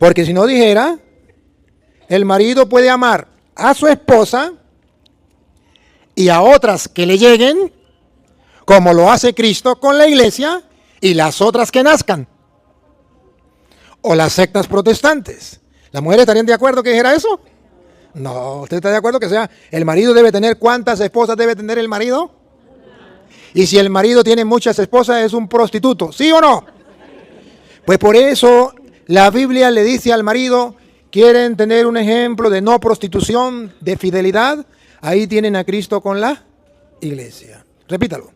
Porque si no dijera, el marido puede amar a su esposa y a otras que le lleguen, como lo hace Cristo con la iglesia y las otras que nazcan. O las sectas protestantes. ¿Las mujeres estarían de acuerdo que dijera eso? No, ¿usted está de acuerdo que sea el marido debe tener cuántas esposas debe tener el marido? Y si el marido tiene muchas esposas es un prostituto, ¿sí o no? Pues por eso la Biblia le dice al marido, ¿quieren tener un ejemplo de no prostitución, de fidelidad? Ahí tienen a Cristo con la iglesia. Repítalo.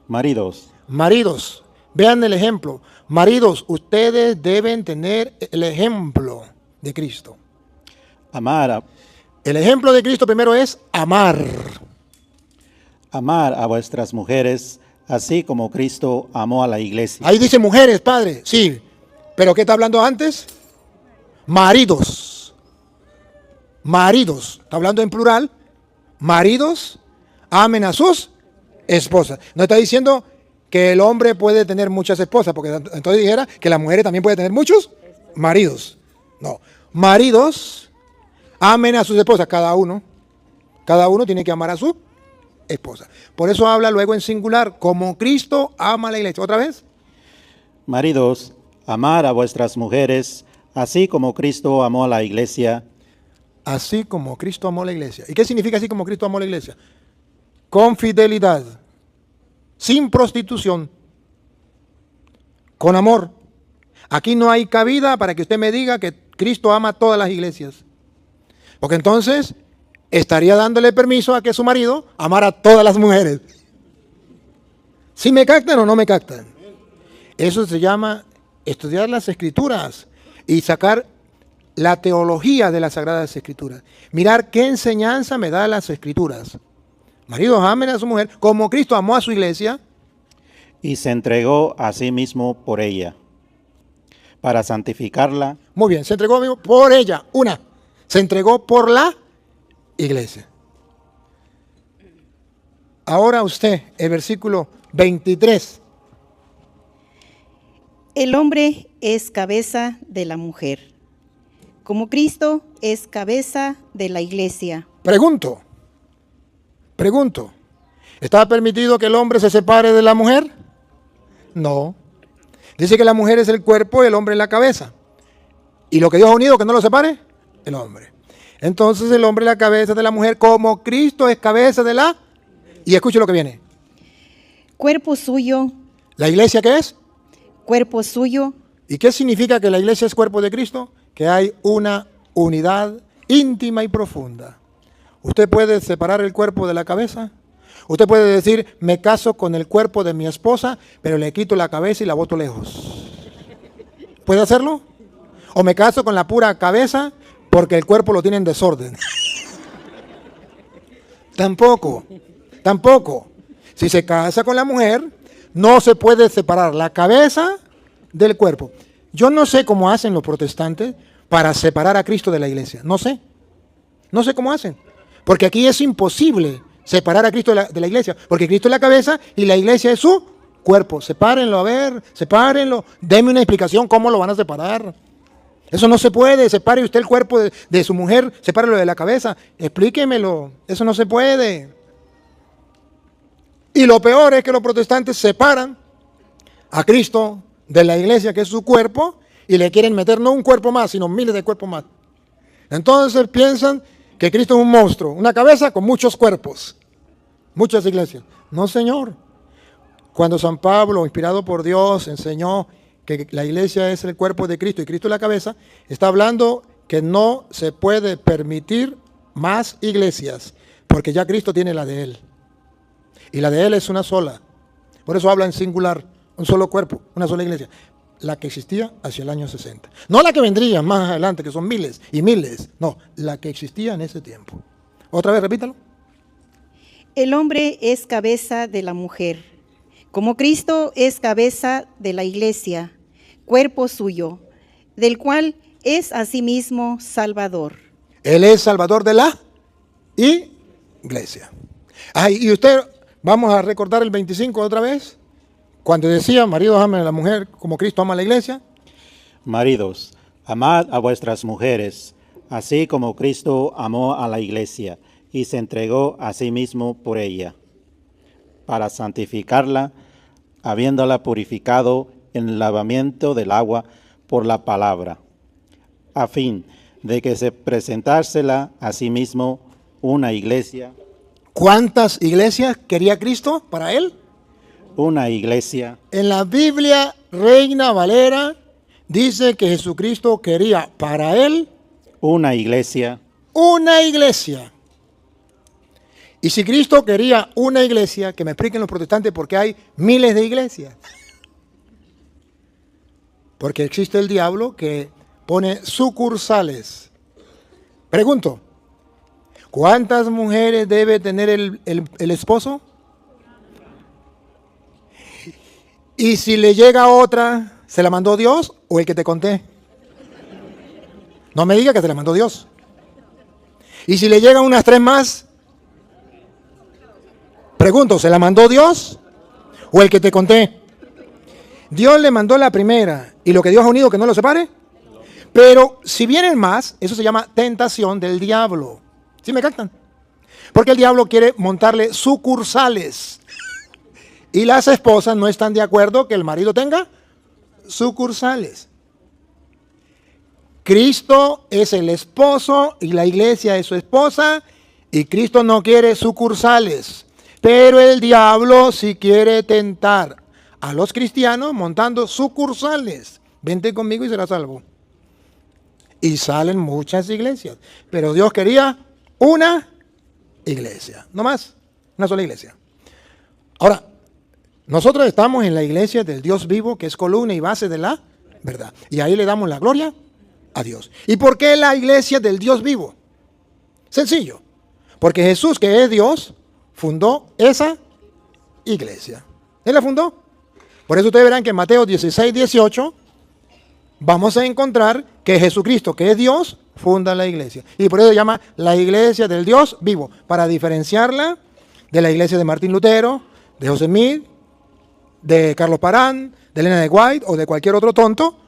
Maridos, Maridos, vean el ejemplo. Maridos, ustedes deben tener el ejemplo de Cristo. El ejemplo de Cristo primero es amar. Amar a vuestras mujeres, así como Cristo amó a la iglesia. Ahí dice mujeres, padre, sí. ¿Pero qué está hablando antes? Maridos. Maridos, está hablando en plural. Maridos, amen a sus esposas. No está diciendo que el hombre puede tener muchas esposas, porque entonces dijera que las mujeres también pueden tener muchos maridos. No, maridos, amen a sus esposas, cada uno tiene que amar a su esposa. Por eso habla luego en singular, como Cristo ama a la iglesia. ¿Otra vez? Maridos, amar a vuestras mujeres, así como Cristo amó a la iglesia. Así como Cristo amó a la iglesia. ¿Y qué significa así como Cristo amó a la iglesia? Con fidelidad, sin prostitución, con amor. Aquí no hay cabida para que usted me diga que Cristo ama a todas las iglesias. Porque entonces estaría dándole permiso a que su marido amara a todas las mujeres. ¿Sí me captan o no me captan? Eso se llama estudiar las Escrituras y sacar la teología de las Sagradas Escrituras. Mirar qué enseñanza me da las Escrituras. Maridos, amen a su mujer como Cristo amó a su iglesia. Y se entregó a sí mismo por ella, para santificarla. Muy bien, se entregó por ella, una. Se entregó por la iglesia. Ahora usted, el versículo 23. El hombre es cabeza de la mujer, como Cristo es cabeza de la iglesia. Pregunto, ¿está permitido que el hombre se separe de la mujer? No. Dice que la mujer es el cuerpo y el hombre es la cabeza. Y lo que Dios ha unido, que no lo separe, el hombre. Entonces el hombre es la cabeza de la mujer, como Cristo es cabeza de la... Y escuche lo que viene. Cuerpo suyo. ¿La iglesia qué es? Cuerpo suyo. ¿Y qué significa que la iglesia es cuerpo de Cristo? Que hay una unidad íntima y profunda. ¿Usted puede separar el cuerpo de la cabeza? Usted puede decir, me caso con el cuerpo de mi esposa, pero le quito la cabeza y la boto lejos. ¿Puede hacerlo? ¿O me caso con la pura cabeza porque el cuerpo lo tiene en desorden? Tampoco. Si se casa con la mujer, no se puede separar la cabeza del cuerpo. Yo no sé cómo hacen los protestantes para separar a Cristo de la iglesia. No sé cómo hacen. Porque aquí es imposible separar a Cristo de la iglesia. Porque Cristo es la cabeza y la iglesia es su cuerpo. Sepárenlo, sepárenlo. Deme una explicación cómo lo van a separar. Eso no se puede. Separe usted el cuerpo de su mujer, sepárelo de la cabeza. Explíquemelo. Eso no se puede. Y lo peor es que los protestantes separan a Cristo de la iglesia, que es su cuerpo, y le quieren meter no un cuerpo más, sino miles de cuerpos más. Entonces piensan que Cristo es un monstruo, una cabeza con muchos cuerpos, muchas iglesias. No, señor. Cuando San Pablo, inspirado por Dios, enseñó que la iglesia es el cuerpo de Cristo y Cristo es la cabeza, está hablando que no se puede permitir más iglesias, porque ya Cristo tiene la de Él. Y la de Él es una sola. Por eso habla en singular, un solo cuerpo, una sola iglesia. La que existía hacia el año 60. No la que vendría más adelante, que son miles y miles. No, la que existía en ese tiempo. Otra vez, repítalo. El hombre es cabeza de la mujer, como Cristo es cabeza de la iglesia, cuerpo suyo, del cual es asimismo Salvador. Él es Salvador de la iglesia. Y usted, vamos a recordar el 25 otra vez. Cuando decía, maridos amen a la mujer como Cristo ama a la iglesia. Maridos, Amad a vuestras mujeres, así como Cristo amó a la iglesia y se entregó a sí mismo por ella, para santificarla, habiéndola purificado en el lavamiento del agua por la palabra, a fin de que se presentársela a sí mismo una iglesia. ¿Cuántas iglesias quería Cristo para él? Una iglesia. En la Biblia Reina Valera dice que Jesucristo quería para él Una iglesia. una iglesia. Y si Cristo quería una iglesia, que me expliquen los protestantes por qué hay miles de iglesias. Porque existe el diablo que pone sucursales. Pregunto, ¿cuántas mujeres debe tener el esposo? Y si le llega otra, ¿se la mandó Dios o el que te conté? No me diga que se la mandó Dios. Y si le llegan unas 3 más, pregunto, ¿se la mandó Dios o el que te conté? Dios le mandó la primera y lo que Dios ha unido que no lo separe. Pero si vienen más, eso se llama tentación del diablo. ¿Sí me captan? Porque el diablo quiere montarle sucursales. Y las esposas no están de acuerdo que el marido tenga sucursales. Cristo es el esposo y la iglesia es su esposa y Cristo no quiere sucursales. Pero el diablo sí quiere tentar a los cristianos montando sucursales. Vente conmigo y serás salvo. Y salen muchas iglesias. Pero Dios quería una iglesia. No más, una sola iglesia. Ahora, nosotros estamos en la iglesia del Dios vivo, que es columna y base de la verdad. Y ahí le damos la gloria a Dios. ¿Y por qué la iglesia del Dios vivo? Sencillo. Porque Jesús, que es Dios, fundó esa iglesia. Él la fundó. Por eso ustedes verán que en Mateo 16, 18 vamos a encontrar que Jesucristo, que es Dios, funda la iglesia. Y por eso se llama la iglesia del Dios vivo, para diferenciarla de la iglesia de Martín Lutero, de José Smith, de Carlos Parán, de Elena de White o de cualquier otro tonto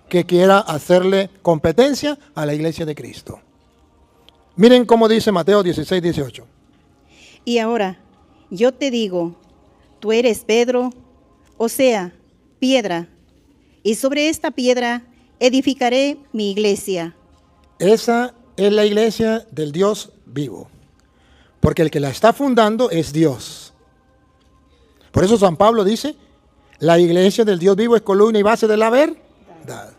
que quiera hacerle competencia a la iglesia de Cristo. Miren cómo dice Mateo 16, 18. Y ahora, yo te digo, tú eres Pedro, o sea, piedra, y sobre esta piedra edificaré mi iglesia. Esa es la iglesia del Dios vivo, porque el que la está fundando es Dios. Por eso San Pablo dice, la iglesia del Dios vivo es columna y base de la verdad.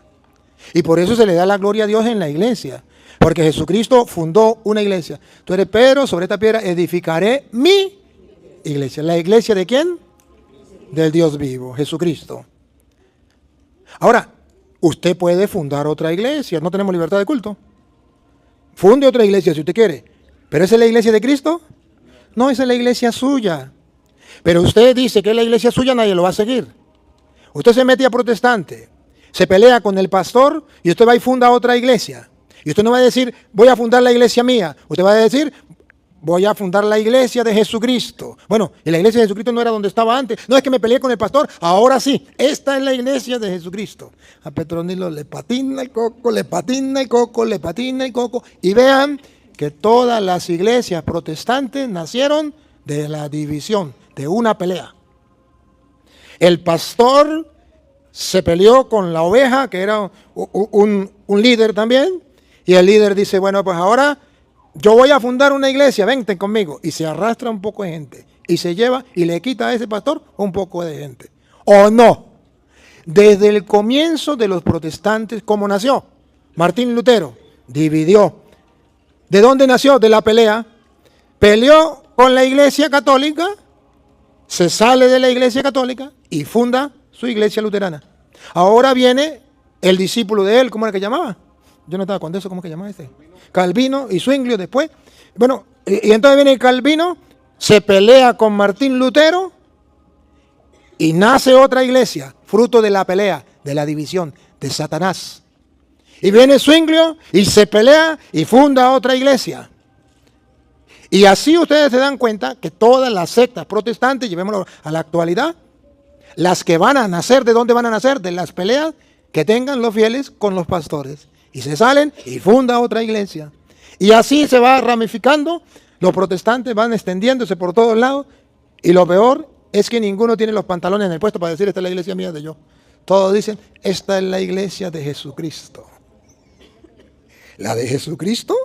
Y por eso se le da la gloria a Dios en la iglesia, porque Jesucristo fundó una iglesia. Tú eres Pedro, sobre esta piedra edificaré mi iglesia. ¿La iglesia de quién? Del Dios vivo, Jesucristo. Ahora, usted puede fundar otra iglesia, no tenemos libertad de culto. Funde otra iglesia si usted quiere. ¿Pero esa es la iglesia de Cristo? No, esa es la iglesia suya. Pero usted dice que es la iglesia suya, nadie lo va a seguir. Usted se mete a protestante, se pelea con el pastor y usted va y funda otra iglesia. Y usted no va a decir, voy a fundar la iglesia mía. Usted va a decir, voy a fundar la iglesia de Jesucristo. Bueno, y la iglesia de Jesucristo no era donde estaba antes. No es que me peleé con el pastor, ahora sí. Esta es la iglesia de Jesucristo. A Petronilo le patina el coco, le patina el coco, le patina el coco. Y vean que todas las iglesias protestantes nacieron de la división, de una pelea. El pastor se peleó con la oveja, que era un líder también. Y el líder dice, bueno, pues ahora yo voy a fundar una iglesia, vente conmigo. Y se arrastra un poco de gente. Y se lleva y le quita a ese pastor un poco de gente. ¿O no? Desde el comienzo de los protestantes, ¿cómo nació? Martín Lutero dividió. ¿De dónde nació? De la pelea. Peleó con la iglesia católica, se sale de la iglesia católica y funda su iglesia luterana. Ahora viene el discípulo de él, ¿cómo era que llamaba? Yo no estaba con eso, ¿cómo que llamaba este? Calvino y Zwinglio después. Bueno, y entonces viene Calvino, se pelea con Martín Lutero y nace otra iglesia, fruto de la pelea, de la división, de Satanás. Y viene Zwinglio y se pelea y funda otra iglesia. Y así ustedes se dan cuenta que todas las sectas protestantes, llevémoslo a la actualidad, las que van a nacer, ¿de dónde van a nacer? De las peleas que tengan los fieles con los pastores. Y se salen y funda otra iglesia. Y así se va ramificando. Los protestantes van extendiéndose por todos lados. Y lo peor es que ninguno tiene los pantalones en el puesto para decir, esta es la iglesia mía de yo. Todos dicen, esta es la iglesia de Jesucristo. ¿La de Jesucristo?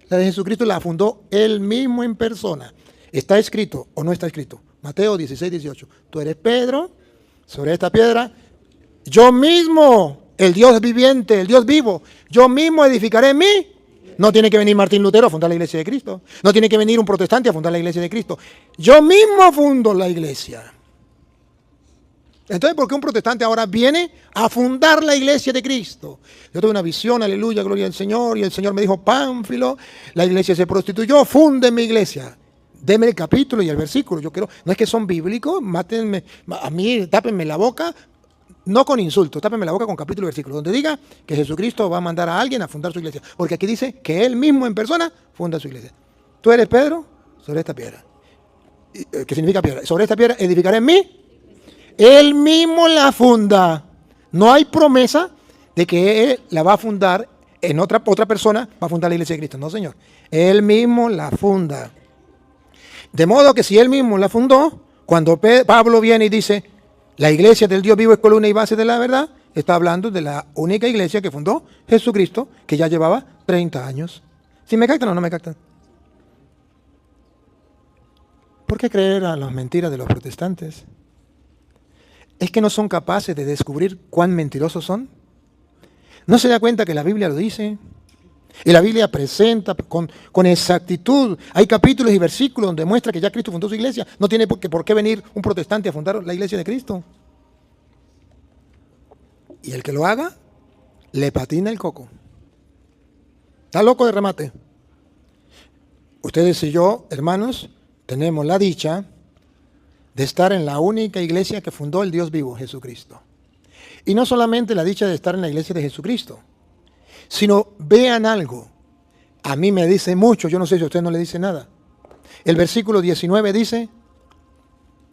La de Jesucristo la fundó él mismo en persona. ¿Está escrito o no está escrito? Mateo 16, 18. Tú eres Pedro, sobre esta piedra, yo mismo, el Dios viviente, el Dios vivo, yo mismo edificaré en mí. No tiene que venir Martín Lutero a fundar la iglesia de Cristo. No tiene que venir un protestante a fundar la iglesia de Cristo. Yo mismo fundo la iglesia. Entonces, ¿por qué un protestante ahora viene a fundar la iglesia de Cristo? Yo tuve una visión, aleluya, gloria al Señor, y el Señor me dijo, Pánfilo, la iglesia se prostituyó, funde mi iglesia. Deme el capítulo y el versículo. Yo quiero, no es que son bíblicos, mátenme, a mí, tápenme la boca, no con insultos, tápenme la boca con capítulo y versículo, donde diga que Jesucristo va a mandar a alguien a fundar su iglesia. Porque aquí dice que Él mismo en persona funda su iglesia. Tú eres Pedro, sobre esta piedra. ¿Qué significa piedra? Sobre esta piedra edificaré en mí. Él mismo la funda. No hay promesa de que Él la va a fundar en otra persona, va a fundar la iglesia de Cristo. No, Señor. Él mismo la funda. De modo que si Él mismo la fundó, cuando Pablo viene y dice, la iglesia del Dios vivo es columna y base de la verdad, está hablando de la única iglesia que fundó Jesucristo, que ya llevaba 30 años. ¿Sí me captan o no me captan? ¿Por qué creer a las mentiras de los protestantes? ¿Es que no son capaces de descubrir cuán mentirosos son? ¿No se da cuenta que la Biblia lo dice? Y la Biblia presenta con exactitud. Hay capítulos y versículos donde muestra que ya Cristo fundó su iglesia. No tiene por qué venir un protestante a fundar la iglesia de Cristo. Y el que lo haga, le patina el coco. Está loco de remate. Ustedes y yo, hermanos, tenemos la dicha de estar en la única iglesia que fundó el Dios vivo, Jesucristo. Y no solamente la dicha de estar en la iglesia de Jesucristo, sino vean algo. A mí me dice mucho, yo no sé si a usted no le dice nada. El versículo 19 dice,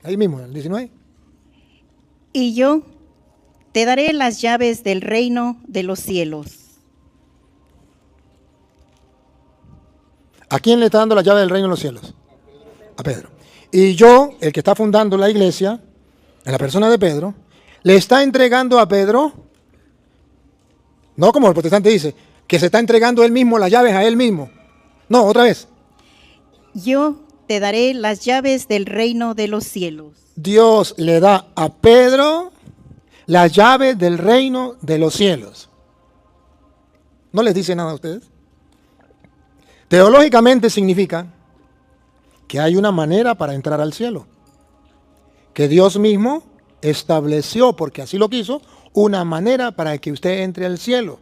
ahí mismo, el 19. Y yo te daré las llaves del reino de los cielos. ¿A quién le está dando la llave del reino de los cielos? A Pedro. Y yo, el que está fundando la iglesia, en la persona de Pedro, le está entregando a Pedro, no como el protestante dice, que se está entregando él mismo las llaves a él mismo. No, otra vez. Yo te daré las llaves del reino de los cielos. Dios le da a Pedro las llaves del reino de los cielos. ¿No les dice nada a ustedes? Teológicamente significa que hay una manera para entrar al cielo, que Dios mismo estableció, porque así lo quiso, una manera para que usted entre al cielo.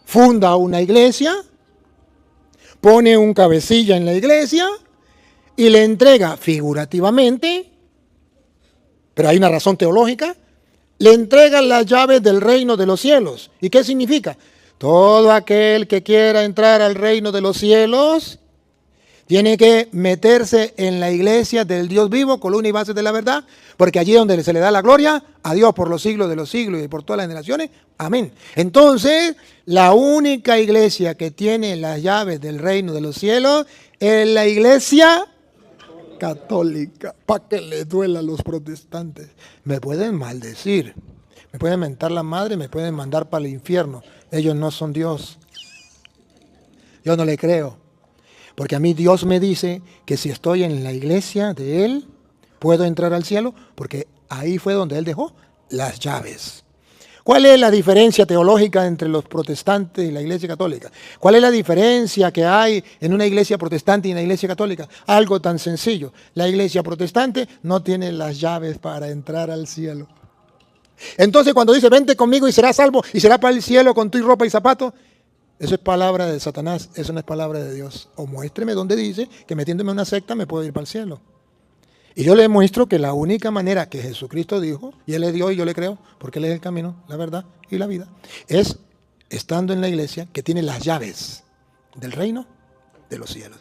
Funda una iglesia, pone un cabecilla en la iglesia y le entrega figurativamente, pero hay una razón teológica, le entrega las llaves del reino de los cielos. ¿Y qué significa? Todo aquel que quiera entrar al reino de los cielos tiene que meterse en la iglesia del Dios vivo, columna y base de la verdad, porque allí es donde se le da la gloria a Dios por los siglos de los siglos y por todas las generaciones. Amén. Entonces, la única iglesia que tiene las llaves del reino de los cielos es la iglesia católica. Para que le duela a los protestantes. Me pueden maldecir, me pueden mentar la madre, me pueden mandar para el infierno. Ellos no son Dios. Yo no le creo. Porque a mí Dios me dice que si estoy en la iglesia de Él, puedo entrar al cielo, porque ahí fue donde Él dejó las llaves. ¿Cuál es la diferencia teológica entre los protestantes y la iglesia católica? ¿Cuál es la diferencia que hay en una iglesia protestante y una iglesia católica? Algo tan sencillo. La iglesia protestante no tiene las llaves para entrar al cielo. Entonces cuando dice, vente conmigo y serás salvo, y serás para el cielo con tu ropa y zapatos, eso es palabra de Satanás, eso no es palabra de Dios. O muéstreme donde dice que metiéndome en una secta me puedo ir para el cielo. Y yo le muestro que la única manera que Jesucristo dijo, y Él le dio y yo le creo, porque Él es el camino, la verdad y la vida, es estando en la iglesia que tiene las llaves del reino de los cielos.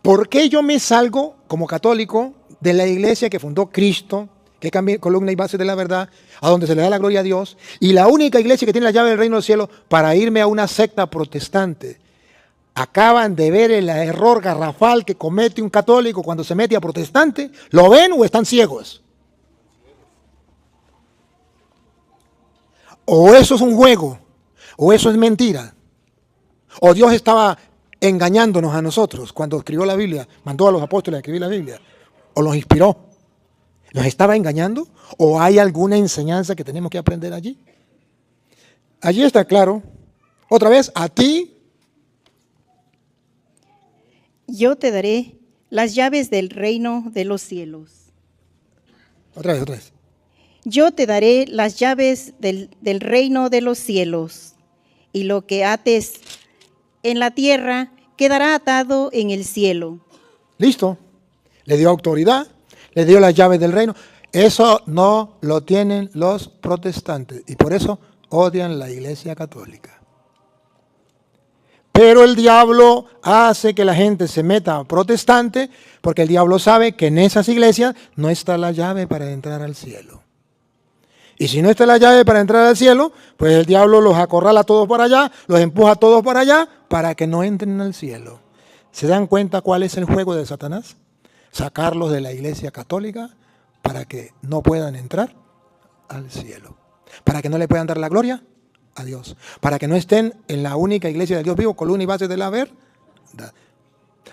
¿Por qué yo me salgo como católico de la iglesia que fundó Cristo, que es columna y base de la verdad, a donde se le da la gloria a Dios, y la única iglesia que tiene la llave del reino del cielo, para irme a una secta protestante. Acaban de ver el error garrafal que comete un católico cuando se mete a protestante. ¿Lo ven o están ciegos? O eso es un juego, o eso es mentira. O Dios estaba engañándonos a nosotros cuando escribió la Biblia, mandó a los apóstoles a escribir la Biblia, o los inspiró. ¿Nos estaba engañando? ¿O hay alguna enseñanza que tenemos que aprender allí? Allí está claro. Otra vez, a ti. Yo te daré las llaves del reino de los cielos. Otra vez. Yo te daré las llaves del reino de los cielos, y lo que ates en la tierra quedará atado en el cielo. Listo. Le dio autoridad, le dio las llaves del reino. Eso no lo tienen los protestantes y por eso odian la Iglesia Católica. Pero el diablo hace que la gente se meta protestante porque el diablo sabe que en esas iglesias no está la llave para entrar al cielo. Y si no está la llave para entrar al cielo, pues el diablo los acorrala a todos para allá, los empuja a todos para allá para que no entren al cielo. ¿Se dan cuenta cuál es el juego de Satanás? Sacarlos de la Iglesia Católica para que no puedan entrar al cielo. Para que no le puedan dar la gloria a Dios, para que no estén en la única iglesia del Dios vivo, columna y base de la verdad.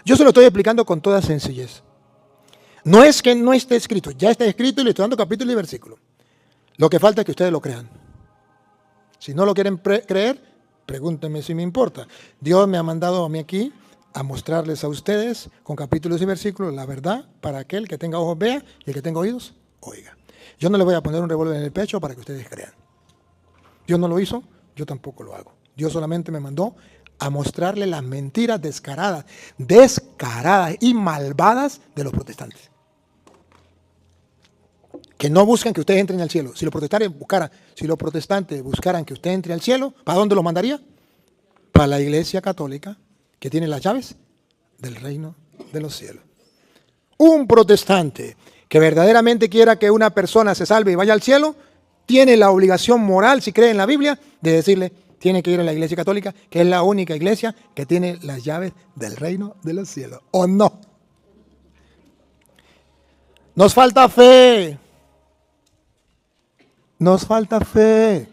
Yo se lo estoy explicando con toda sencillez. No es que no esté escrito, ya está escrito y le estoy dando capítulo y versículo. Lo que falta es que ustedes lo crean. Si no lo quieren creer, pregúntenme si me importa. Dios me ha mandado a mí aquí a mostrarles a ustedes con capítulos y versículos la verdad para aquel que tenga ojos vea y el que tenga oídos oiga. Yo no les voy a poner un revólver en el pecho para que ustedes crean. Dios no lo hizo. Yo tampoco lo hago. Dios solamente me mandó a mostrarle las mentiras descaradas y malvadas de los protestantes. Que no buscan que ustedes entren al cielo. Si los protestantes buscaran que usted entre al cielo, ¿para dónde los mandaría? Para la Iglesia Católica, que tiene las llaves del reino de los cielos. Un protestante que verdaderamente quiera que una persona se salve y vaya al cielo, tiene la obligación moral, si cree en la Biblia, de decirle, tiene que ir a la Iglesia Católica, que es la única iglesia que tiene las llaves del reino de los cielos. ¿O no? Nos falta fe. Nos falta fe.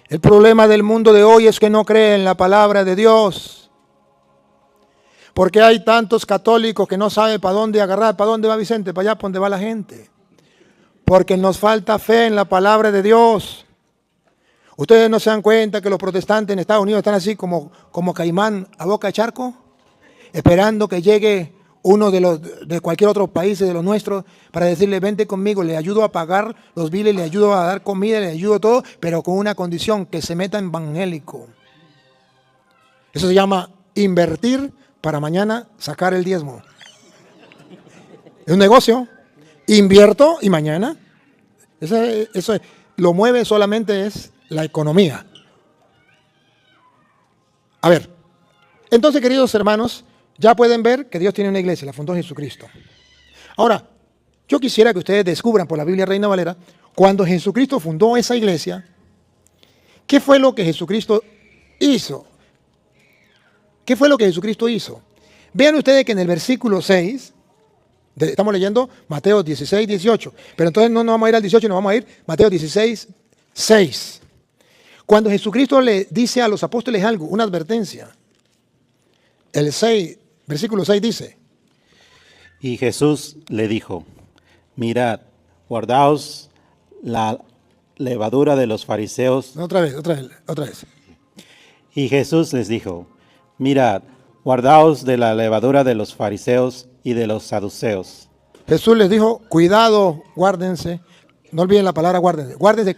El problema del mundo de hoy es que no cree en la palabra de Dios. Porque hay tantos católicos que no saben para dónde agarrar, para dónde va Vicente, para allá, para dónde va la gente. Porque nos falta fe en la palabra de Dios. ¿Ustedes no se dan cuenta que los protestantes en Estados Unidos están así como caimán a boca de charco? Esperando que llegue uno de cualquier otro país de los nuestros para decirle, vente conmigo, le ayudo a pagar los biles, le ayudo a dar comida, le ayudo a todo, pero con una condición, que se meta en evangélico. Eso se llama invertir para mañana sacar el diezmo. Es un negocio. Invierto y mañana. Eso lo mueve solamente es la economía. A ver, entonces, queridos hermanos, ya pueden ver que Dios tiene una iglesia, la fundó Jesucristo. Ahora, yo quisiera que ustedes descubran por la Biblia Reina Valera, cuando Jesucristo fundó esa iglesia, ¿qué fue lo que Jesucristo hizo? ¿Qué fue lo que Jesucristo hizo? Vean ustedes que en el versículo 6, estamos leyendo Mateo 16, 18, pero entonces no nos vamos a ir al 18, nos vamos a ir Mateo 16, 6. Cuando Jesucristo le dice a los apóstoles algo, una advertencia, el 6, versículo 6 dice: Y Jesús le dijo, mirad, guardaos la levadura de los fariseos. Otra vez. Y Jesús les dijo, mirad, guardaos de la levadura de los fariseos y de los saduceos. Jesús les dijo, cuidado, guárdense. No olviden la palabra guárdense. Guárdense,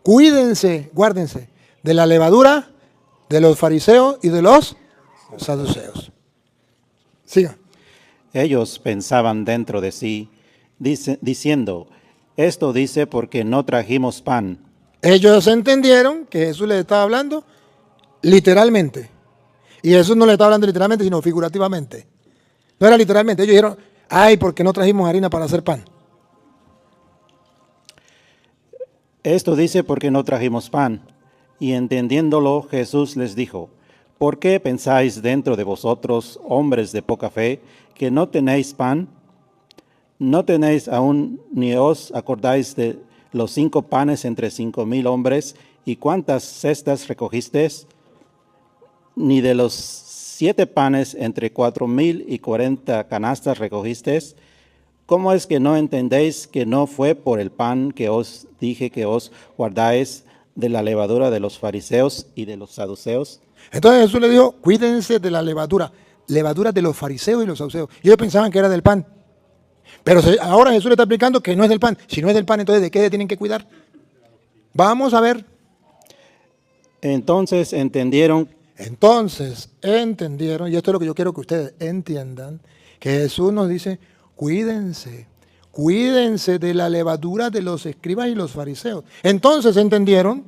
cuídense, guárdense de la levadura de los fariseos y de los saduceos. Siga. Ellos pensaban dentro de sí, diciendo, esto dice porque no trajimos pan. Ellos entendieron que Jesús les estaba hablando literalmente. Y Jesús no le estaba hablando literalmente, sino figurativamente. No era literalmente. Ellos dijeron, ay, porque no trajimos harina para hacer pan. Esto dice porque no trajimos pan. Y entendiéndolo, Jesús les dijo, ¿por qué pensáis dentro de vosotros, hombres de poca fe, que no tenéis pan? ¿No tenéis aún ni os acordáis de los 5 panes entre 5,000 hombres y cuántas cestas recogisteis? Ni de los 7 panes entre 4,000 y 40 canastas recogisteis. ¿Cómo es que no entendéis que no fue por el pan que os dije que os guardáis de la levadura de los fariseos y de los saduceos? Entonces Jesús le dijo, cuídense de la levadura de los fariseos y los saduceos. Y ellos pensaban que era del pan. Pero ahora Jesús le está explicando que no es del pan. Si no es del pan, entonces ¿de qué se tienen que cuidar? Vamos a ver. Entonces entendieron, y esto es lo que yo quiero que ustedes entiendan, que Jesús nos dice, cuídense de la levadura de los escribas y los fariseos. Entonces entendieron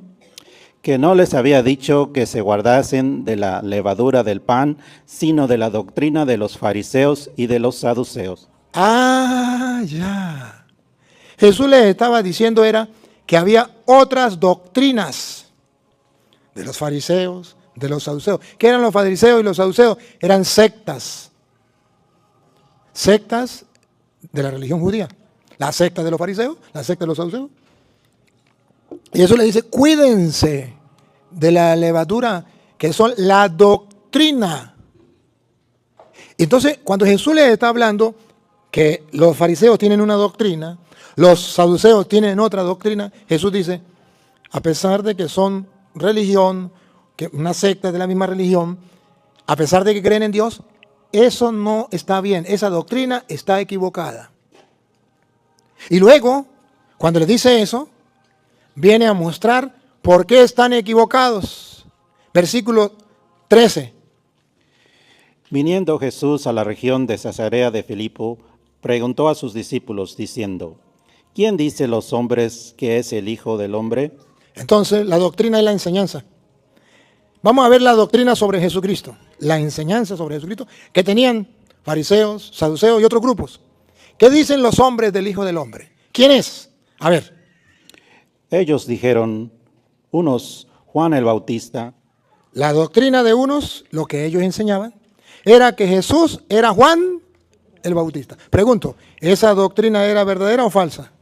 que no les había dicho que se guardasen de la levadura del pan, sino de la doctrina de los fariseos y de los saduceos. Ya. Jesús les estaba diciendo era que había otras doctrinas de los fariseos, de los saduceos. ¿Qué eran los fariseos y los saduceos? Eran sectas. Sectas de la religión judía. La secta de los fariseos, la secta de los saduceos. Y eso le dice, cuídense de la levadura, que son la doctrina. Entonces, cuando Jesús les está hablando que los fariseos tienen una doctrina, los saduceos tienen otra doctrina, Jesús dice, a pesar de que son religión, que una secta de la misma religión, a pesar de que creen en Dios, eso no está bien, esa doctrina está equivocada. Y luego, cuando le dice eso, viene a mostrar por qué están equivocados. Versículo 13. Viniendo Jesús a la región de Cesarea de Filipo, preguntó a sus discípulos diciendo, ¿quién dice los hombres que es el Hijo del Hombre? Entonces, la doctrina y la enseñanza. Vamos a ver la doctrina sobre Jesucristo, la enseñanza sobre Jesucristo que tenían fariseos, saduceos y otros grupos. ¿Qué dicen los hombres del Hijo del Hombre? ¿Quién es? A ver. Ellos dijeron, unos Juan el Bautista. La doctrina de unos, lo que ellos enseñaban, era que Jesús era Juan el Bautista. Pregunto, ¿esa doctrina era verdadera o falsa?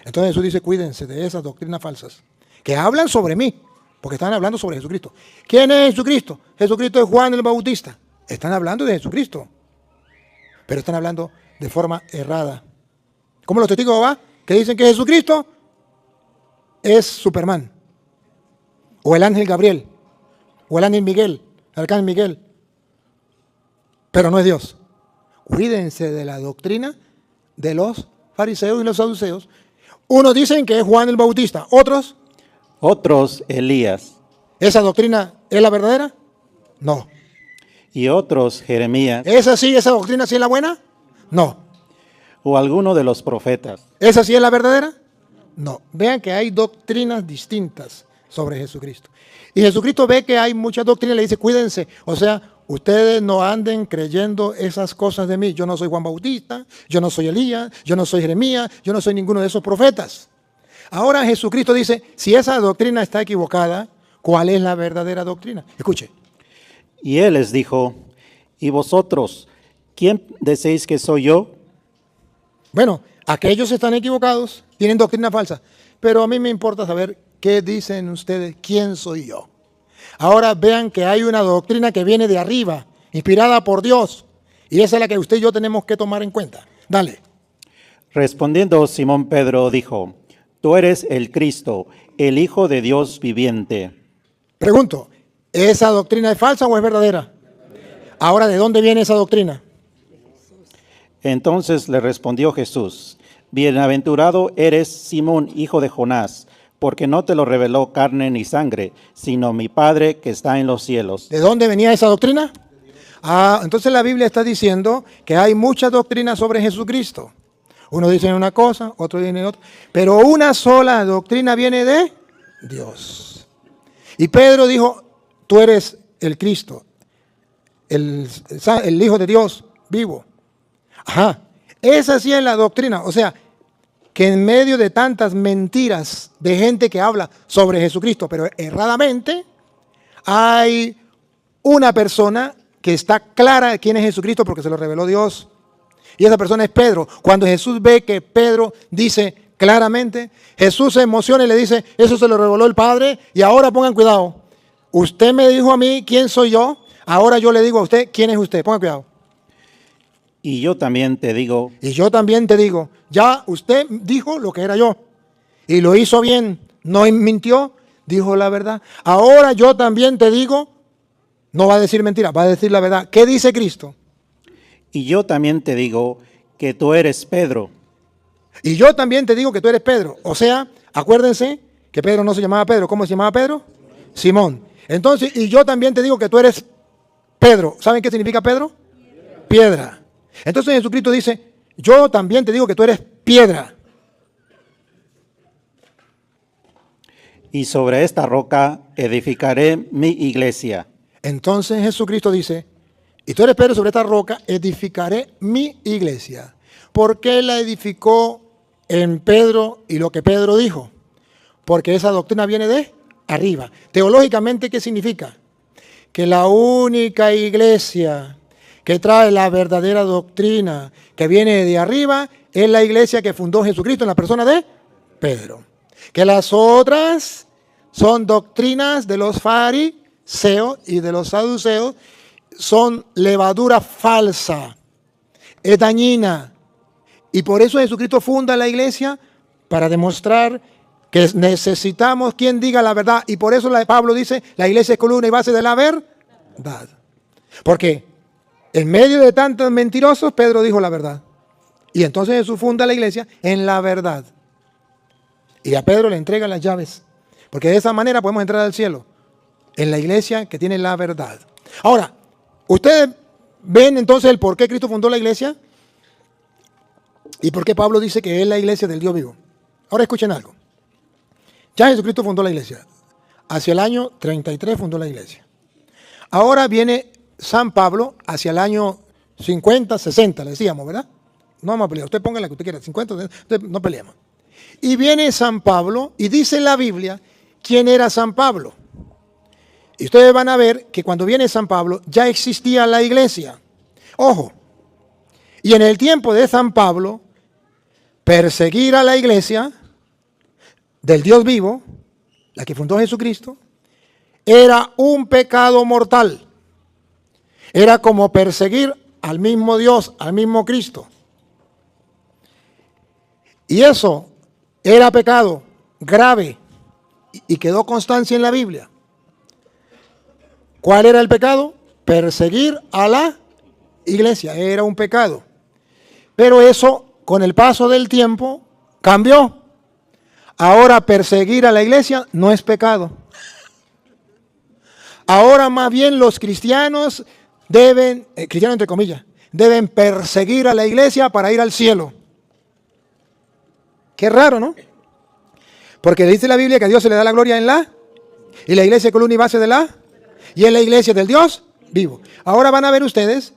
Entonces Jesús dice, cuídense de esas doctrinas falsas, que hablan sobre mí, porque están hablando sobre Jesucristo. ¿Quién es Jesucristo? Jesucristo es Juan el Bautista. Están hablando de Jesucristo, pero están hablando de forma errada. Como los testigos de Jehová, que dicen que Jesucristo es Superman, o el ángel Gabriel, o el ángel Miguel, el arcángel Miguel, pero no es Dios. Cuídense de la doctrina de los fariseos y los saduceos. Unos dicen que es Juan el Bautista, otros Elías. ¿Esa doctrina es la verdadera? No. Y otros Jeremías. ¿Esa doctrina sí es la buena? No. O alguno de los profetas. ¿Esa sí es la verdadera? No. Vean que hay doctrinas distintas sobre Jesucristo. Y Jesucristo ve que hay muchas doctrinas y le dice, cuídense. O sea, ustedes no anden creyendo esas cosas de mí. Yo no soy Juan Bautista, yo no soy Elías, yo no soy Jeremías, yo no soy ninguno de esos profetas. Ahora Jesucristo dice, si esa doctrina está equivocada, ¿cuál es la verdadera doctrina? Escuche. Y él les dijo, ¿y vosotros, quién decís que soy yo? Bueno, aquellos están equivocados, tienen doctrina falsa, pero a mí me importa saber qué dicen ustedes, quién soy yo. Ahora vean que hay una doctrina que viene de arriba, inspirada por Dios, y esa es la que usted y yo tenemos que tomar en cuenta. Dale. Respondiendo Simón Pedro dijo, tú eres el Cristo, el Hijo de Dios viviente. Pregunto, ¿esa doctrina es falsa o es verdadera? Ahora, ¿de dónde viene esa doctrina? Entonces le respondió Jesús, bienaventurado eres Simón, hijo de Jonás, porque no te lo reveló carne ni sangre, sino mi Padre que está en los cielos. ¿De dónde venía esa doctrina? Entonces la Biblia está diciendo que hay muchas doctrinas sobre Jesucristo. Unos dicen una cosa, otros dicen otra, pero una sola doctrina viene de Dios. Y Pedro dijo, tú eres el Cristo, el Hijo de Dios vivo. Esa sí es la doctrina. O sea, que en medio de tantas mentiras de gente que habla sobre Jesucristo, pero erradamente, hay una persona que está clara de quién es Jesucristo porque se lo reveló Dios. Y esa persona es Pedro. Cuando Jesús ve que Pedro dice claramente, Jesús se emociona y le dice, eso se lo reveló el Padre, y ahora pongan cuidado. Usted me dijo a mí quién soy yo, ahora yo le digo a usted quién es usted. Pongan cuidado. Y yo también te digo, Y yo también te digo, ya usted dijo lo que era yo. Y lo hizo bien, no mintió, dijo la verdad. Ahora yo también te digo, no va a decir mentira, va a decir la verdad. ¿Qué dice Cristo? y yo también te digo que tú eres Pedro, Y yo también te digo que tú eres Pedro. O sea, acuérdense que Pedro no se llamaba Pedro. ¿Cómo se llamaba Pedro? Simón. Entonces, y yo también te digo que tú eres Pedro. ¿Saben qué significa Pedro? Piedra. Entonces Jesucristo dice, yo también te digo que tú eres piedra. y sobre esta roca edificaré mi iglesia, Entonces Jesucristo dice, y tú eres Pedro, sobre esta roca edificaré mi iglesia. ¿Por qué la edificó en Pedro y lo que Pedro dijo? Porque esa doctrina viene de arriba. Teológicamente, ¿qué significa? Que la única iglesia que trae la verdadera doctrina que viene de arriba es la iglesia que fundó Jesucristo en la persona de Pedro. Que las otras son doctrinas de los fariseos y de los saduceos, son levadura falsa, es dañina. Y por eso Jesucristo funda la iglesia para demostrar que necesitamos quien diga la verdad. Y por eso Pablo dice, la iglesia es columna y base de la verdad. Porque en medio de tantos mentirosos, Pedro dijo la verdad. Y entonces Jesús funda la iglesia en la verdad. Y a Pedro le entrega las llaves. Porque de esa manera podemos entrar al cielo. En la iglesia que tiene la verdad. Ahora, ustedes ven entonces el por qué Cristo fundó la iglesia. Y por qué Pablo dice que es la iglesia del Dios vivo. Ahora escuchen algo. Ya Jesucristo fundó la iglesia. Hacia el año 33 fundó la iglesia. Ahora viene San Pablo hacia el año 50, 60, le decíamos, ¿verdad? No vamos a pelear. Usted ponga la que usted quiera, 50, no peleamos. Y viene San Pablo y dice en la Biblia quién era San Pablo. Y ustedes van a ver que cuando viene San Pablo ya existía la iglesia. Ojo. Y en el tiempo de San Pablo, perseguir a la iglesia del Dios vivo, la que fundó Jesucristo, era un pecado mortal. Era como perseguir al mismo Dios, al mismo Cristo. Y eso era pecado grave y quedó constancia en la Biblia. ¿Cuál era el pecado? Perseguir a la iglesia. Era un pecado. Pero eso, con el paso del tiempo, cambió. Ahora perseguir a la iglesia no es pecado. Ahora más bien los cristianos deben, cristianos entre comillas, deben perseguir a la iglesia para ir al cielo. Qué raro, ¿no? Porque dice la Biblia que a Dios se le da la gloria en la, y la iglesia es columna y base de la, y es la iglesia del Dios vivo. Ahora van a ver ustedes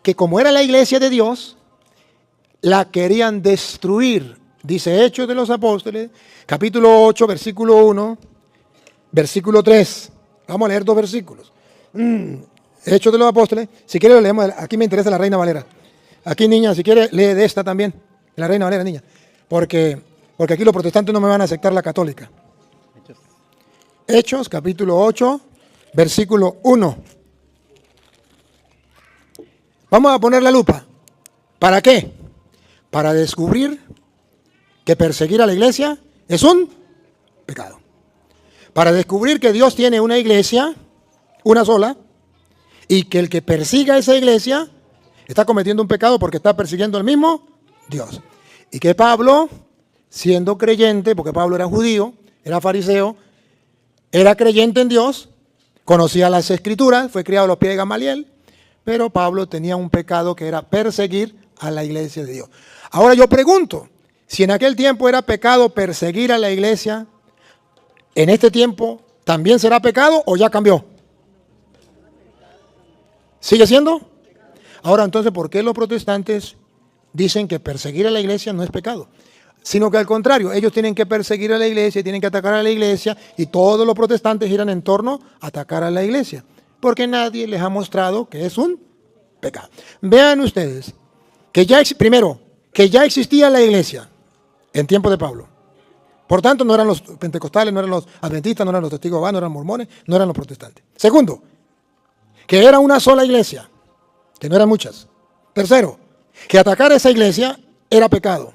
que como era la iglesia de Dios, la querían destruir. Dice Hechos de los Apóstoles, capítulo 8, versículo 1, versículo 3. Vamos a leer dos versículos. Hechos de los Apóstoles. Si quiere lo leemos. Aquí me interesa la Reina Valera. Aquí, niña, si quiere, lee de esta también. La Reina Valera, niña. Porque aquí los protestantes no me van a aceptar la católica. Hechos, capítulo 8, versículo 1. Vamos a poner la lupa. ¿Para qué? Para descubrir que perseguir a la iglesia es un pecado. Para descubrir que Dios tiene una iglesia, una sola, y que el que persiga a esa iglesia está cometiendo un pecado porque está persiguiendo al mismo Dios. Y que Pablo, siendo creyente, porque Pablo era judío, era fariseo, era creyente en Dios, conocía las escrituras, fue criado a los pies de Gamaliel, pero Pablo tenía un pecado que era perseguir a la iglesia de Dios. Ahora yo pregunto, si en aquel tiempo era pecado perseguir a la iglesia, ¿en este tiempo también será pecado o ya cambió? ¿Sigue siendo? Ahora entonces, ¿por qué los protestantes dicen que perseguir a la iglesia no es pecado? sino que al contrario, ellos tienen que perseguir a la iglesia, tienen que atacar a la iglesia, y todos los protestantes giran en torno a atacar a la iglesia, porque nadie les ha mostrado que es un pecado. Vean ustedes, primero, que ya existía la iglesia en tiempo de Pablo. Por tanto, no eran los pentecostales, no eran los adventistas, no eran los testigos de Jehová, no eran mormones, no eran los protestantes. Segundo, que era una sola iglesia, que no eran muchas. Tercero, que atacar a esa iglesia era pecado,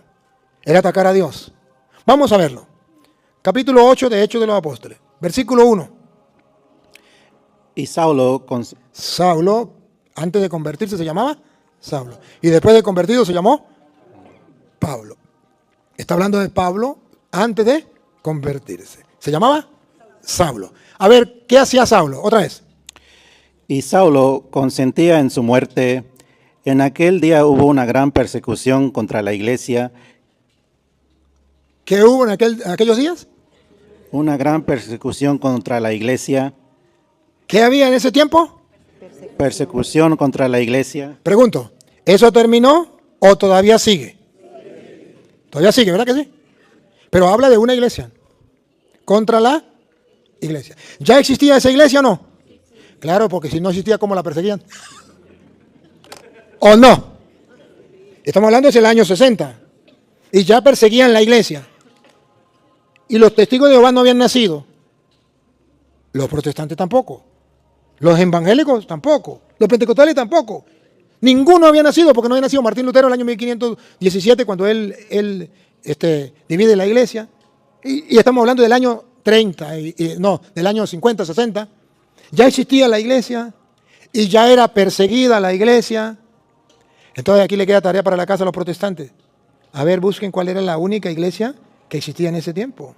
era atacar a Dios. Vamos a verlo. Capítulo 8 de Hechos de los Apóstoles, versículo 1. Y Saulo, Saulo, antes de convertirse se llamaba Saulo, y después de convertido se llamó Pablo. Está hablando de Pablo antes de convertirse. Se llamaba Saulo. A ver, ¿qué hacía Saulo? Otra vez. y Saulo consentía en su muerte. En aquel día hubo una gran persecución contra la iglesia. ¿Qué hubo en aquellos días? Una gran persecución contra la iglesia. ¿Qué había en ese tiempo? Persecución contra la iglesia. Pregunto, ¿eso terminó o todavía sigue? Todavía sigue, ¿verdad que sí? Pero habla de una iglesia. Contra la iglesia. ¿Ya existía esa iglesia o no? Claro, porque si no existía, ¿cómo la perseguían? ¿O no? Estamos hablando del año 60. Y ya perseguían la iglesia. Y los testigos de Jehová no habían nacido. Los protestantes tampoco. Los evangélicos tampoco. Los pentecostales tampoco. Ninguno había nacido, porque no había nacido Martín Lutero en el año 1517, cuando él divide la iglesia. Y estamos hablando del año 30, del año 50, 60. Ya existía la iglesia y ya era perseguida la iglesia. Entonces aquí le queda tarea para la casa a los protestantes. A ver, busquen cuál era la única iglesia que existía en ese tiempo.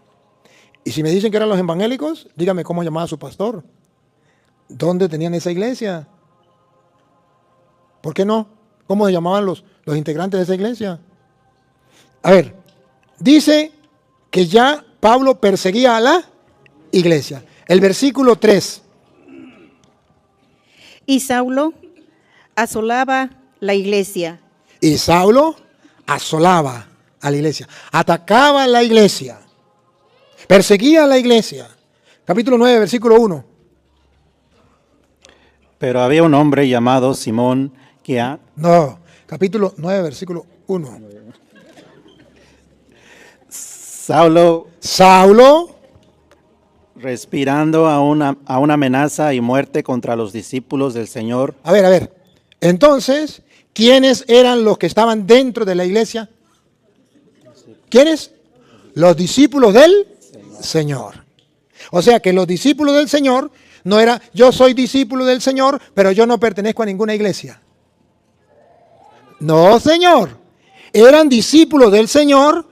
Y si me dicen que eran los evangélicos, dígame cómo llamaba su pastor. ¿Dónde tenían esa iglesia? ¿Por qué no? ¿Cómo se llamaban los integrantes de esa iglesia? A ver, dice que ya Pablo perseguía a la iglesia. El versículo 3. Y Saulo asolaba la iglesia. Y Saulo asolaba a la iglesia, atacaba a la iglesia, perseguía a la iglesia. Capítulo 9, versículo 1. Pero había un hombre llamado Simón que capítulo 9, versículo 1. Saulo, respirando a una amenaza y muerte contra los discípulos del Señor. A ver. Entonces, ¿quiénes eran los que estaban dentro de la iglesia? ¿Quiénes? Los discípulos del Señor. O sea que los discípulos del Señor no era, yo soy discípulo del Señor, pero yo no pertenezco a ninguna iglesia. No, Señor. Eran discípulos del Señor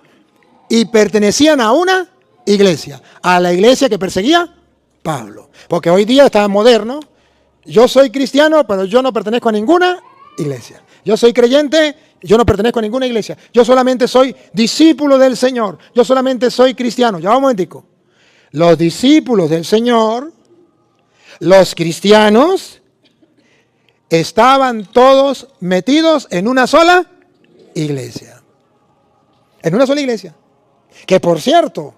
y pertenecían a una iglesia. A la iglesia que perseguía Pablo. Porque hoy día está moderno. Yo soy cristiano, pero yo no pertenezco a ninguna iglesia. Yo soy creyente, yo no pertenezco a ninguna iglesia. Yo solamente soy discípulo del Señor. Yo solamente soy cristiano. Ya va un momentico. Los discípulos del Señor, los cristianos, estaban todos metidos en una sola iglesia. En una sola iglesia. Que por cierto,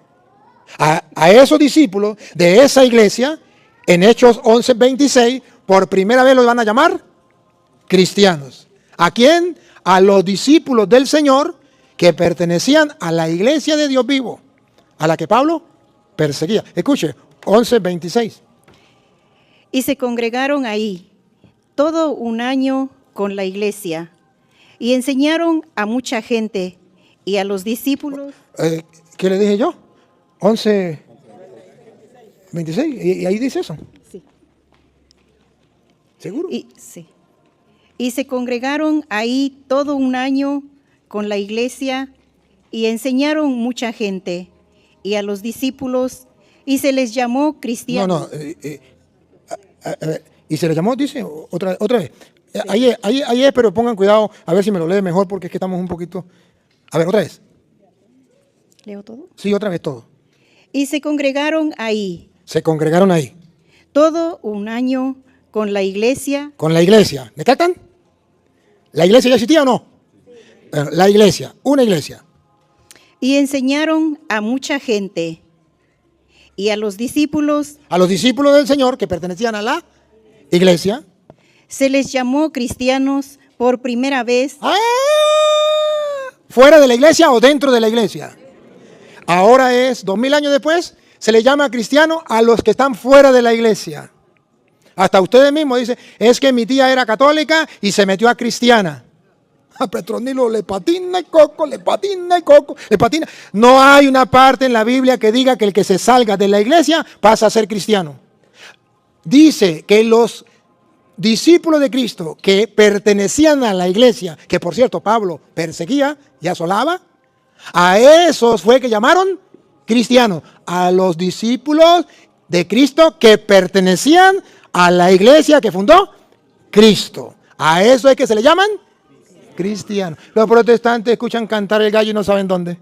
a esos discípulos de esa iglesia, en Hechos 11:26, por primera vez los van a llamar cristianos. ¿A quién? A los discípulos del Señor que pertenecían a la iglesia de Dios vivo, a la que Pablo perseguía. Escuche, 11:26. Y se congregaron ahí todo un año con la iglesia y enseñaron a mucha gente y a los discípulos. ¿Qué le dije yo? 11:26. ¿Y ahí dice eso? Sí. ¿Seguro? Sí. Y se congregaron ahí todo un año con la iglesia y enseñaron mucha gente y a los discípulos y se les llamó cristianos. A ver, y se les llamó, dice, otra vez. Sí. Ahí es, pero pongan cuidado, a ver si me lo lee mejor, porque es que estamos un poquito. A ver, otra vez. ¿Leo todo? Sí, otra vez todo. Y se congregaron ahí. Se congregaron ahí. Todo un año con la iglesia. Con la iglesia. ¿Me captan? ¿La iglesia ya existía o no? Bueno, la iglesia, una iglesia. y enseñaron a mucha gente. Y a los discípulos A los discípulos del Señor que pertenecían a la iglesia. se les llamó cristianos por primera vez. ¡Ah! ¿Fuera de la iglesia o dentro de la iglesia? Ahora es, 2000 años después, se le llama cristiano a los que están fuera de la iglesia. Hasta ustedes mismos dicen, es que mi tía era católica y se metió a cristiana. A Petronilo le patina y coco, le patina y coco, le patina. No hay una parte en la Biblia que diga que el que se salga de la iglesia pasa a ser cristiano. Dice que los discípulos de Cristo que pertenecían a la iglesia, que por cierto Pablo perseguía y asolaba, a esos fue que llamaron cristianos, a los discípulos de Cristo que pertenecían a la iglesia que fundó Cristo. A eso es que se le llaman cristianos. Los protestantes escuchan cantar el gallo y no saben dónde.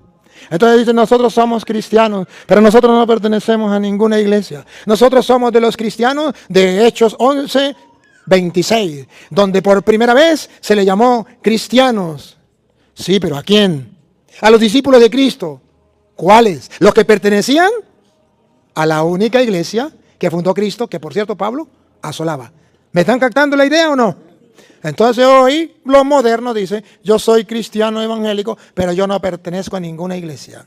Entonces dicen, nosotros somos cristianos, pero nosotros no pertenecemos a ninguna iglesia. Nosotros somos de los cristianos de Hechos 11, 26, donde por primera vez se le llamó cristianos. Sí, pero ¿a quién? A los discípulos de Cristo. ¿Cuáles? Los que pertenecían a la única iglesia que fundó Cristo, que por cierto Pablo asolaba. ¿Me están captando la idea o no? Entonces hoy los modernos dicen, yo soy cristiano evangélico, pero yo no pertenezco a ninguna iglesia.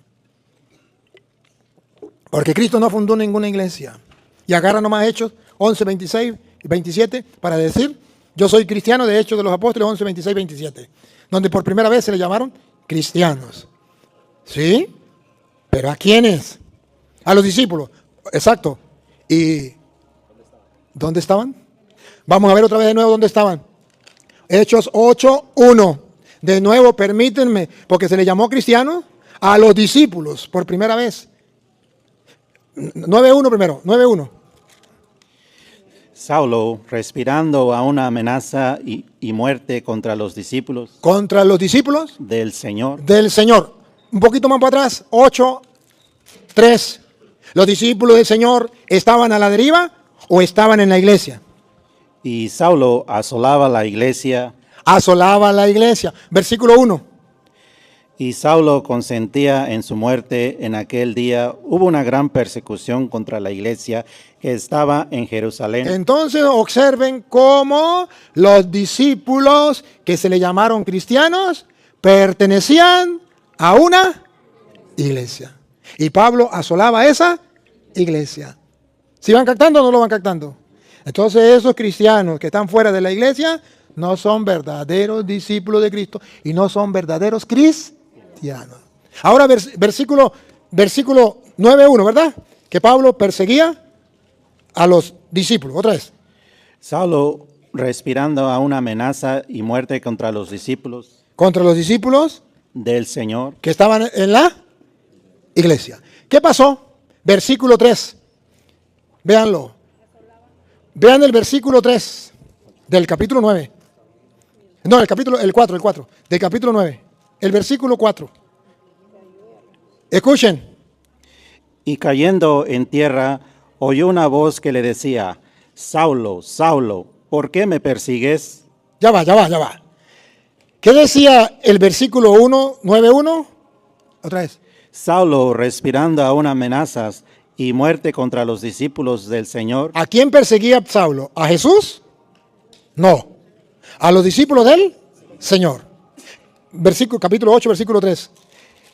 Porque Cristo no fundó ninguna iglesia. Y agarra nomás Hechos 11, 26 y 27 para decir, yo soy cristiano de Hechos de los Apóstoles 11, 26 y 27. Donde por primera vez se le llamaron cristianos. ¿Sí? ¿Pero a quiénes? A los discípulos. Exacto. ¿Y dónde estaban? Vamos a ver otra vez de nuevo dónde estaban. Hechos 8, 1. De nuevo, permítanme, porque se le llamó cristiano a los discípulos por primera vez. 9.1 primero, 9.1. Saulo, respirando a una amenaza y muerte contra los discípulos Contra los discípulos del Señor, del Señor. Un poquito más para atrás, 8, 3. ¿Los discípulos del Señor estaban a la deriva o estaban en la iglesia? y Saulo asolaba la iglesia, Asolaba la iglesia. Versículo 1. y Saulo consentía en su muerte. En aquel día hubo una gran persecución contra la iglesia que estaba en Jerusalén. Entonces observen cómo los discípulos que se le llamaron cristianos pertenecían a una iglesia. Y Pablo asolaba esa iglesia. ¿Sí van captando o no lo van captando? Entonces esos cristianos que están fuera de la iglesia no son verdaderos discípulos de Cristo y no son verdaderos cristianos. Ahora versículo 9.1, ¿verdad? Que Pablo perseguía a los discípulos. Otra vez. Saulo, respirando a una amenaza y muerte contra los discípulos Contra los discípulos del Señor, que estaban en la iglesia. ¿Qué pasó? Versículo 3. Véanlo. Vean el versículo 3 del capítulo 9. No, el 4, del capítulo 9. El versículo 4. Escuchen. y cayendo en tierra, oyó una voz que le decía: Saulo, Saulo, ¿por qué me persigues? Ya va. ¿Qué decía el versículo 1, 9.1? Otra vez. Saulo, respirando aún amenazas y muerte contra los discípulos del Señor, ¿A quién perseguía Saulo? ¿A Jesús? No. A los discípulos del Señor. Capítulo 8, versículo 3.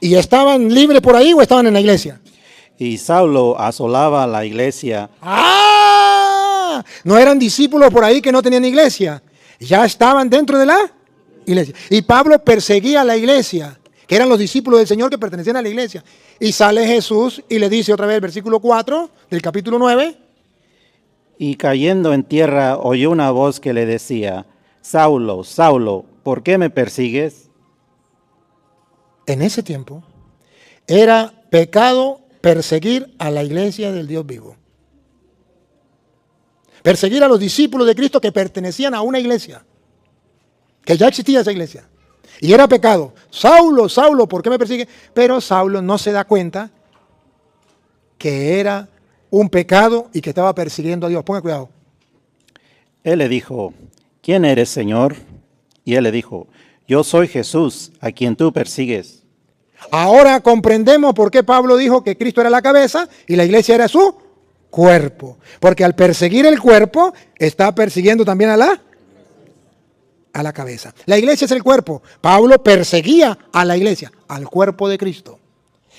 ¿Y estaban libres por ahí o estaban en la iglesia? y Saulo asolaba la iglesia, ¡Ah! No eran discípulos por ahí que no tenían iglesia. Ya estaban dentro de la iglesia. Y Pablo perseguía a la iglesia, que eran los discípulos del Señor que pertenecían a la iglesia. Y sale Jesús y le dice otra vez el versículo 4 del capítulo 9. y cayendo en tierra oyó una voz que le decía: Saulo, Saulo, ¿por qué me persigues? En ese tiempo era pecado perseguir a la iglesia del Dios vivo. Perseguir a los discípulos de Cristo que pertenecían a una iglesia, que ya existía esa iglesia. Y era pecado. Saulo, Saulo, ¿por qué me persigue? Pero Saulo no se da cuenta que era un pecado y que estaba persiguiendo a Dios. Ponga cuidado. Él le dijo: ¿Quién eres, Señor? Y él le dijo: Yo soy Jesús, a quien tú persigues. Ahora comprendemos por qué Pablo dijo que Cristo era la cabeza y la iglesia era su cuerpo. Porque al perseguir el cuerpo, está persiguiendo también a la cabeza. La iglesia es el cuerpo. Pablo perseguía a la iglesia, al cuerpo de Cristo.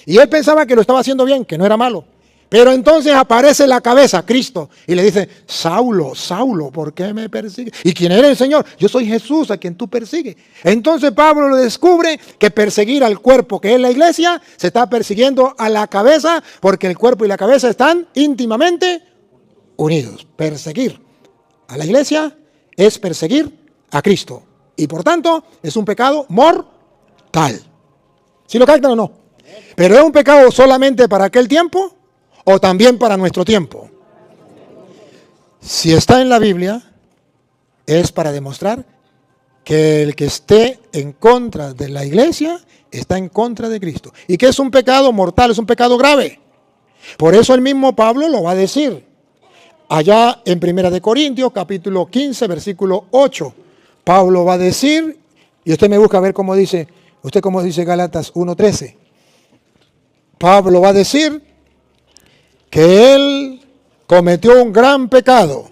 Y él pensaba que lo estaba haciendo bien, que no era malo. Pero entonces aparece la cabeza, Cristo, y le dice, Saulo, Saulo, ¿por qué me persigues? ¿Y quién eres el Señor? Yo soy Jesús a quien tú persigues. Entonces Pablo lo descubre que perseguir al cuerpo, que es la iglesia, se está persiguiendo a la cabeza, porque el cuerpo y la cabeza están íntimamente unidos. Perseguir a la iglesia es perseguir a Cristo. Y por tanto, es un pecado mortal. ¿Sí lo captan o no? Pero es un pecado solamente para aquel tiempo o también para nuestro tiempo. Si está en la Biblia, es para demostrar que el que esté en contra de la iglesia está en contra de Cristo. Y que es un pecado mortal, es un pecado grave. Por eso el mismo Pablo lo va a decir. Allá en 1 Corintios, capítulo 15, versículo 8. Pablo va a decir, y usted me busca a ver cómo dice, cómo dice Gálatas 1:13. Pablo va a decir que él cometió un gran pecado.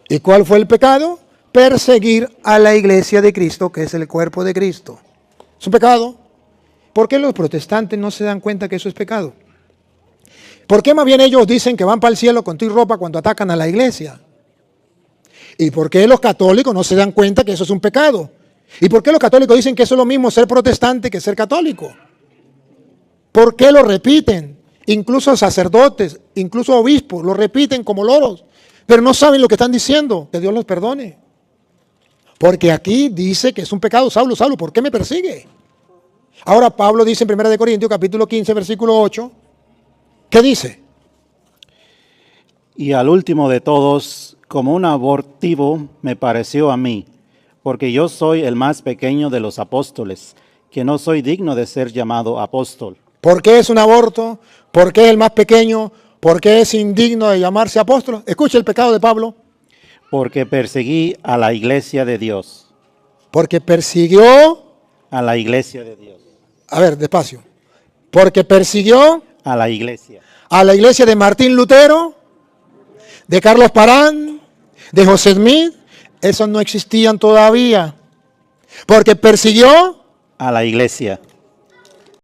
¿Y cuál fue el pecado? Perseguir a la iglesia de Cristo, que es el cuerpo de Cristo. Es un pecado. ¿Por qué los protestantes no se dan cuenta que eso es pecado? ¿Por qué más bien ellos dicen que van para el cielo con tu ropa cuando atacan a la iglesia? ¿Y por qué los católicos no se dan cuenta que eso es un pecado? ¿Y por qué los católicos dicen que eso es lo mismo ser protestante que ser católico? ¿Por qué lo repiten? Incluso sacerdotes, incluso obispos, lo repiten como loros, pero no saben lo que están diciendo, que Dios los perdone. Porque aquí dice que es un pecado. Saulo, Saulo, ¿por qué me persigue? Ahora Pablo dice en 1 Corintios capítulo 15, versículo 8, ¿qué dice? Y al último de todos, como un abortivo me pareció a mí, porque yo soy el más pequeño de los apóstoles, que no soy digno de ser llamado apóstol. ¿Por qué es un aborto? ¿Por qué es el más pequeño? ¿Por qué es indigno de llamarse apóstol? Escuche el pecado de Pablo. Porque perseguí a la iglesia de Dios. Porque persiguió A la iglesia de Dios. A ver, despacio. Porque persiguió A la iglesia. a la iglesia de Martín Lutero, de Carlos Parán, de José Smith. Esos no existían todavía. Porque persiguió A la iglesia.